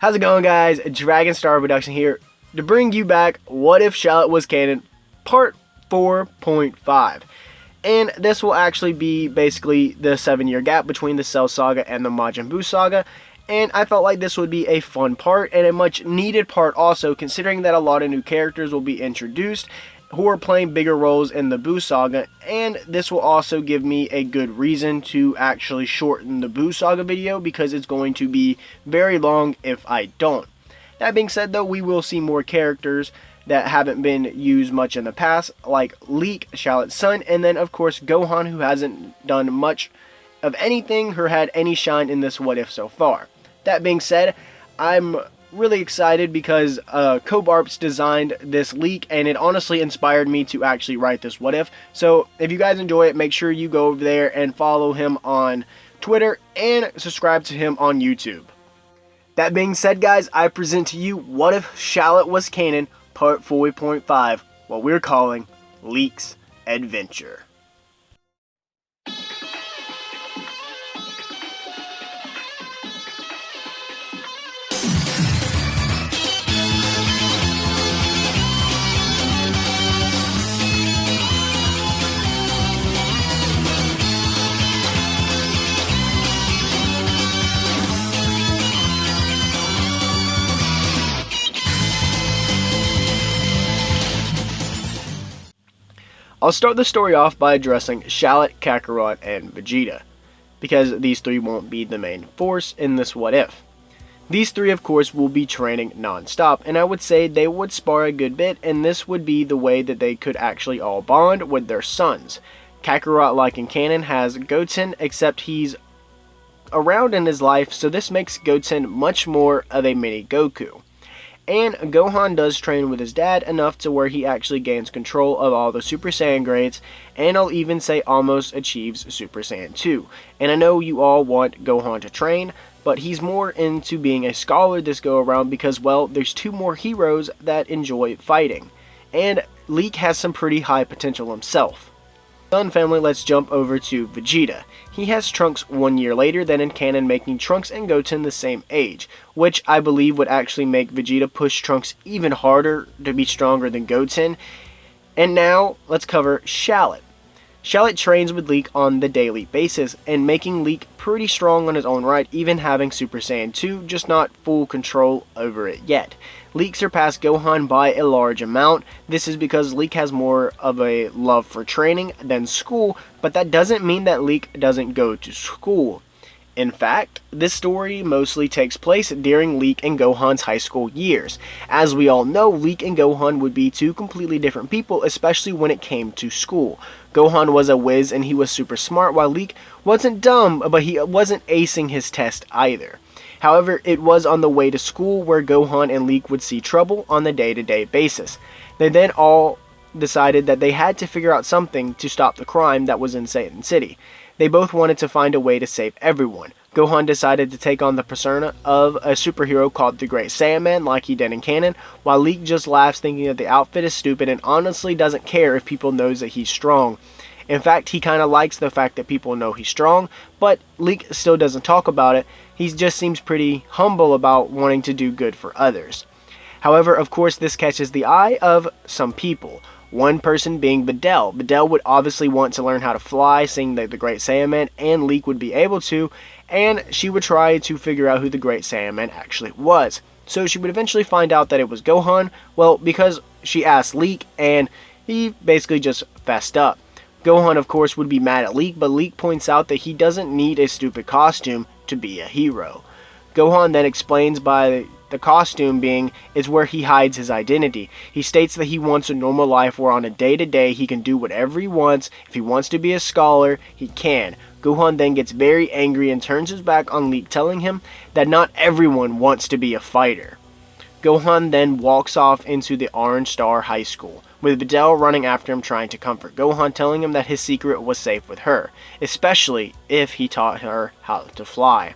How's it going, guys? Dragonstar production here to bring you back What If Shallot Was Canon Part 4.5. And this will actually be basically the 7-year gap between the Cell Saga and the Majin Buu Saga. And I felt like this would be a fun part and a much needed part also, considering that a lot of new characters will be introduced who are playing bigger roles in the Buu Saga, and this will also give me a good reason to actually shorten the Buu Saga video because it's going to be very long if I don't. That being said though, we will see more characters that haven't been used much in the past, like Leek, Shallot's son, and then of course Gohan, who hasn't done much of anything or had any shine in this What If so far. That being said, I'm really excited because Cobarps designed this leak, and it honestly inspired me to actually write this What If. So if you guys enjoy it, make sure you go over there and follow him on Twitter and subscribe to him on YouTube. That being said, guys, I present to you What If Shallot Was Canon Part 4.5, what we're calling Leek's Adventure. I'll start the story off by addressing Shallot, Kakarot, and Vegeta, because these three won't be the main force in this What If. These three, of course, will be training non-stop, and I would say they would spar a good bit, and this would be the way that they could actually all bond with their sons. Kakarot, like in Canon, has Goten, except he's around in his life, so this makes Goten much more of a mini Goku. And Gohan does train with his dad enough to where he actually gains control of all the Super Saiyan grades, and I'll even say almost achieves Super Saiyan 2. And I know you all want Gohan to train, but he's more into being a scholar this go around because, well, there's two more heroes that enjoy fighting. And Leek has some pretty high potential himself. Son family, let's jump over to Vegeta. He has Trunks 1 year later than in Canon, making Trunks and Goten the same age, which I believe would actually make Vegeta push Trunks even harder to be stronger than Goten. And now, let's cover Shallot. Shallot trains with Leek on the daily basis, and making Leek pretty strong on his own right, even having Super Saiyan 2, just not full control over it yet. Leek surpassed Gohan by a large amount. This is because Leek has more of a love for training than school, but that doesn't mean that Leek doesn't go to school. In fact, this story mostly takes place during Leek and Gohan's high school years. As we all know, Leek and Gohan would be two completely different people, especially when it came to school. Gohan was a whiz and he was super smart, while Leek wasn't dumb, but he wasn't acing his test either. However, it was on the way to school where Gohan and Leek would see trouble on the day-to-day basis. They then all decided that they had to figure out something to stop the crime that was in Satan City. They both wanted to find a way to save everyone. Gohan decided to take on the persona of a superhero called the Great Saiyaman, like he did in Canon, while Leek just laughs thinking that the outfit is stupid and honestly doesn't care if people knows that he's strong. In fact, he kind of likes the fact that people know he's strong, but Leek still doesn't talk about it. He just seems pretty humble about wanting to do good for others. However, of course, this catches the eye of some people. One person being Videl. Videl would obviously want to learn how to fly, seeing that the Great Saiyaman and Leek would be able to, and she would try to figure out who the Great Saiyaman actually was. So she would eventually find out that it was Gohan, well, because she asked Leek, and he basically just fessed up. Gohan, of course, would be mad at Leek, but Leek points out that he doesn't need a stupid costume to be a hero. Gohan then explains by the costume being is where he hides his identity. He states that he wants a normal life where on a day-to-day he can do whatever he wants. If he wants to be a scholar, he can. Gohan then gets very angry and turns his back on Leek, telling him that not everyone wants to be a fighter. Gohan then walks off into the Orange Star High School, with Videl running after him trying to comfort Gohan, telling him that his secret was safe with her, especially if he taught her how to fly.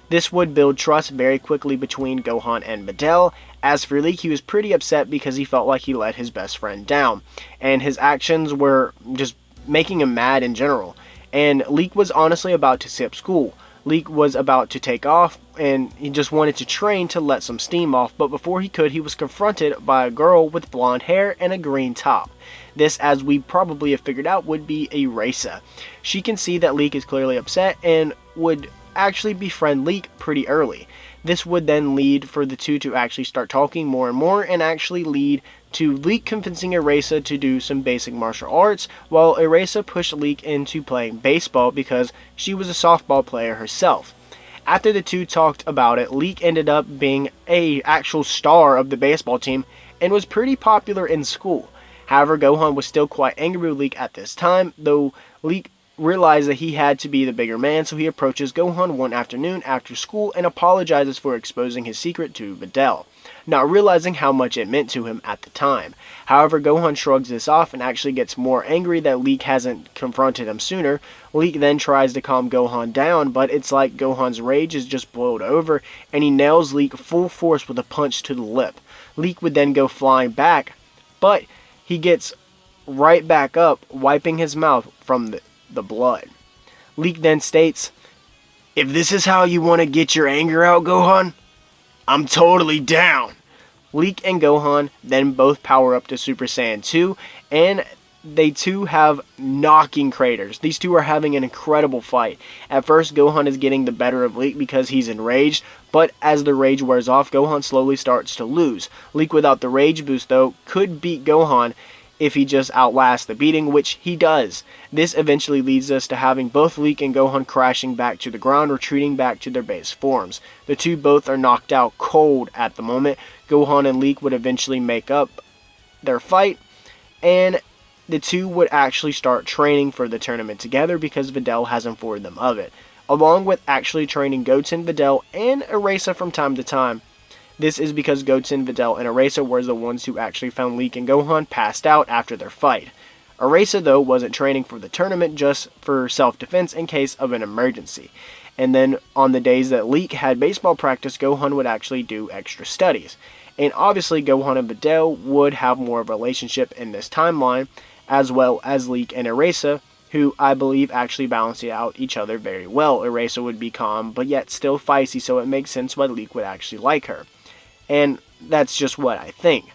This would build trust very quickly between Gohan and Videl. As for Leek, he was pretty upset because he felt like he let his best friend down, and his actions were just making him mad in general. And Leek was honestly about to skip school. Leek was about to take off, and he just wanted to train to let some steam off, but before he could, he was confronted by a girl with blonde hair and a green top. This, as we probably have figured out, would be Erasa. She can see that Leek is clearly upset and would actually befriend Leek pretty early. This would then lead for the two to actually start talking more and more, and actually lead to Leek convincing Erasa to do some basic martial arts, while Erasa pushed Leek into playing baseball because she was a softball player herself. After the two talked about it, Leek ended up being an actual star of the baseball team and was pretty popular in school. However, Gohan was still quite angry with Leek at this time, though Leek realized that he had to be the bigger man, so he approaches Gohan one afternoon after school and apologizes for exposing his secret to Videl, not realizing how much it meant to him at the time. However, Gohan shrugs this off and actually gets more angry that Leek hasn't confronted him sooner. Leek then tries to calm Gohan down, but it's like Gohan's rage is just boiled over, and he nails Leek full force with a punch to the lip. Leek would then go flying back, but he gets right back up, wiping his mouth from the blood. Leek then states, "If this is how you want to get your anger out, Gohan, I'm totally down." Leek and Gohan then both power up to Super Saiyan 2, and they too have knocking craters. These two are having an incredible fight. At first, Gohan is getting the better of Leek because he's enraged, but as the rage wears off, Gohan slowly starts to lose. Leek without the rage boost, though, could beat Gohan if he just outlasts the beating, which he does. This eventually leads us to having both Leek and Gohan crashing back to the ground, retreating back to their base forms. The two both are knocked out cold at the moment. Gohan and Leek would eventually make up their fight, and the two would actually start training for the tournament together because Videl has informed them of it, along with actually training Goten, Videl, and Erasa from time to time. This is because Goten, Videl, and Erasa were the ones who actually found Leek and Gohan passed out after their fight. Erasa, though, wasn't training for the tournament, just for self-defense in case of an emergency. And then on the days that Leek had baseball practice, Gohan would actually do extra studies. And obviously, Gohan and Videl would have more of a relationship in this timeline, as well as Leek and Erasa, who I believe actually balance out each other very well. Erasa would be calm, but yet still feisty, so it makes sense why Leek would actually like her. And that's just what I think.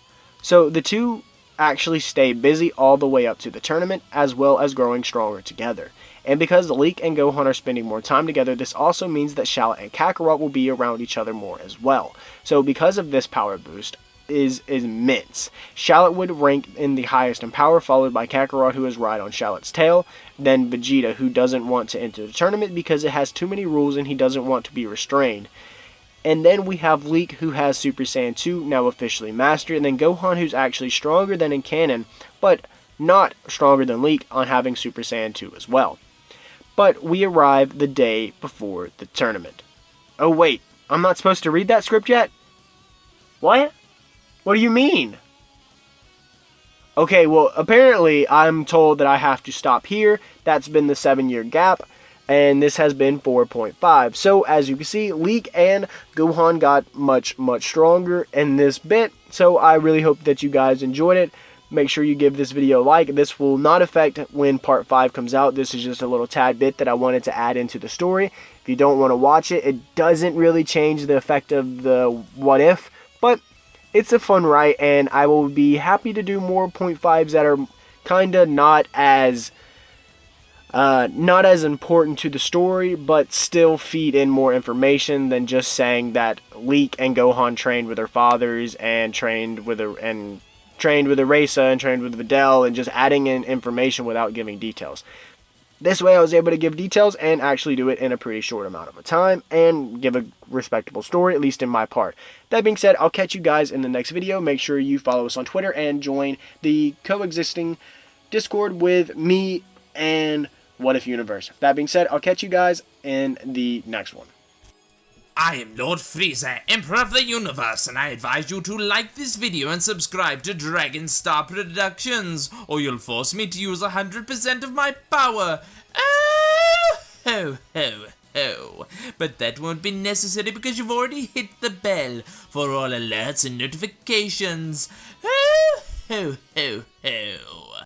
So the two actually stay busy all the way up to the tournament, as well as growing stronger together. And because Leek and Gohan are spending more time together, this also means that Shallot and Kakarot will be around each other more as well. So because of this power boost is immense. Shallot would rank in the highest in power, followed by Kakarot, who is right on Shallot's tail, then Vegeta, who doesn't want to enter the tournament because it has too many rules and he doesn't want to be restrained. And then we have Leek, who has Super Saiyan 2 now officially mastered, and then Gohan, who's actually stronger than in canon, but not stronger than Leek on having Super Saiyan 2 as well. But we arrive the day before the tournament. Oh wait, I'm not supposed to read that script yet? What? What do you mean? Okay, well, apparently I'm told that I have to stop here. That's been the 7-year gap. And this has been 4.5. So, as you can see, Leek and Gohan got much stronger in this bit. So, I really hope that you guys enjoyed it. Make sure you give this video a like. This will not affect when part 5 comes out. This is just a little tad bit that I wanted to add into the story. If you don't want to watch it, it doesn't really change the effect of the what if. But it's a fun write, and I will be happy to do more 0.5s that are kinda not as important to the story, but still feed in more information than just saying that Leek and Gohan trained with their fathers and trained with Erasa and trained with Videl, and just adding in information without giving details. This way I was able to give details and actually do it in a pretty short amount of time and give a respectable story, at least in my part. That being said, I'll catch you guys in the next video. Make sure you follow us on Twitter and join the coexisting Discord with me and What If Universe. That being said, I'll catch you guys in the next one. I am Lord Frieza, Emperor of the Universe, and I advise you to like this video and subscribe to Dragonstar Productions, or you'll force me to use 100% of my power. Oh, ho, ho, ho. But that won't be necessary because you've already hit the bell for all alerts and notifications. Ho, ho, ho, ho.